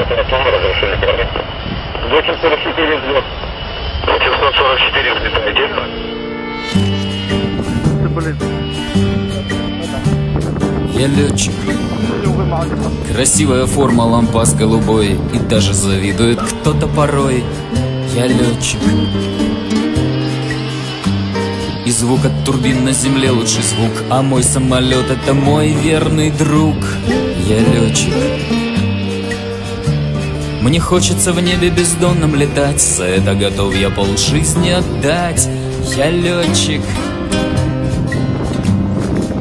844 взлет. 844 взлетаете. Я летчик. Красивая форма, лампас голубой, и даже завидует кто-то порой. Я летчик. И звук от турбин на земле лучший звук, а мой самолет — это мой верный друг. Я летчик. Мне хочется в небе бездонном летать, за это готов я полжизни отдать. Я летчик.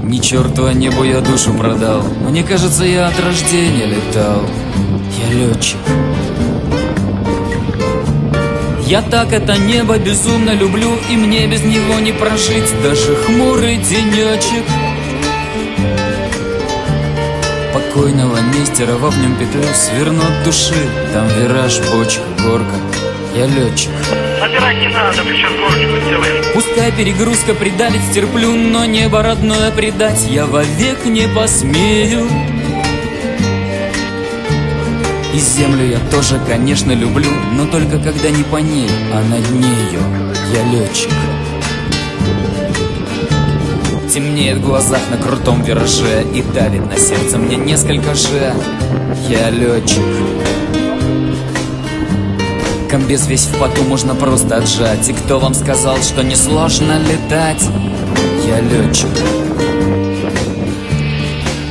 Ни черту, а небу я душу продал. Мне кажется, я от рождения летал. Я летчик. Я так это небо безумно люблю, и мне без него не прожить даже хмурый денечек. Покойного Нестерова в нем петлю сверну от души. Там вираж, бочка, горка. Я летчик. Собирать не надо, сейчас горочку сделаем. Пускай перегрузка придавит, стерплю, но небо родное предать я вовек не посмею. И землю я тоже, конечно, люблю, но только когда не по ней, а над нею. Я летчик. Темнеет в глазах на крутом вираже и давит на сердце мне несколько же. Я летчик. Комбез весь в поту можно просто отжать. И кто вам сказал, что несложно летать? Я летчик.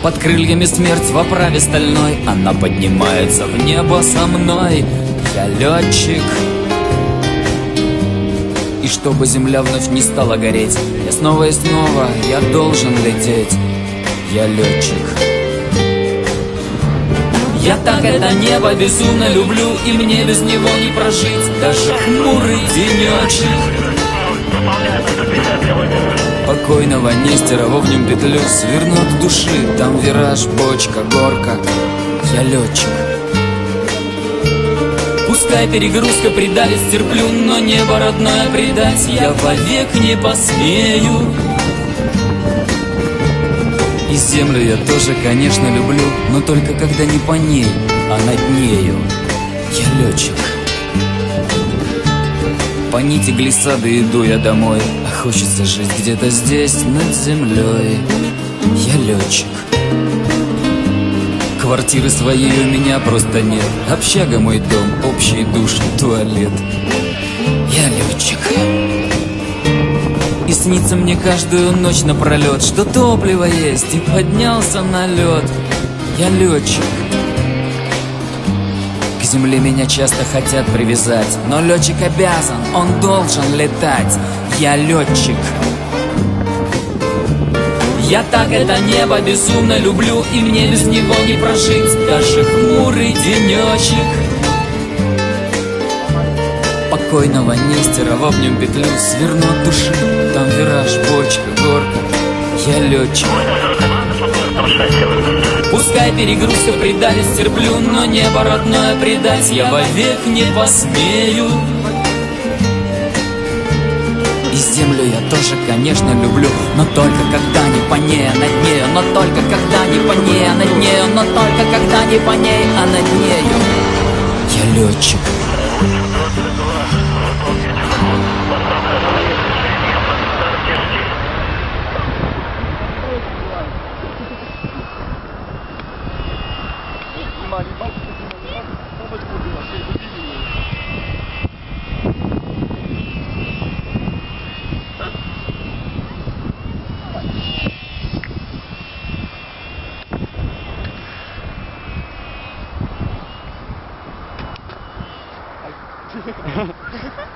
Под крыльями смерть в оправе стальной, она поднимается в небо со мной. Я летчик. И чтобы земля вновь не стала гореть, я снова и снова, я должен лететь. Я летчик. Я так это небо безумно люблю, и мне без него не прожить даже хмурый денечек. Покойного Нестерова в нем петлю сверну от души. Там вираж, бочка, горка. Я летчик. Пускай перегрузка придавит, стерплю, но небо родное предать я вовек не посмею. И землю я тоже, конечно, люблю, но только когда не по ней, а над нею. Я летчик. По нити глиссады иду я домой, а хочется жить где-то здесь, над землей. Я летчик. Квартиры своей у меня просто нет. Общага мой дом, общий душ, туалет. Я летчик. И снится мне каждую ночь напролет, что топливо есть, и поднялся на лед. Я летчик. К земле меня часто хотят привязать, но летчик обязан, он должен летать. Я летчик. Я так это небо безумно люблю, и мне без него не прожить даже хмурый денечек. Покойного Нестерова в нем петлю сверну от души. Там вираж, бочка, горка. Я летчик. Пускай перегрузка придавит, стерплю, но небо родное предать я вовек не посмею. И землю я тоже, конечно, люблю, но только когда не по ней, а над нею. Но только когда не по ней, а над нею. Но только когда не по ней, а над нею. Я летчик.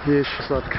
Есть 60-ка.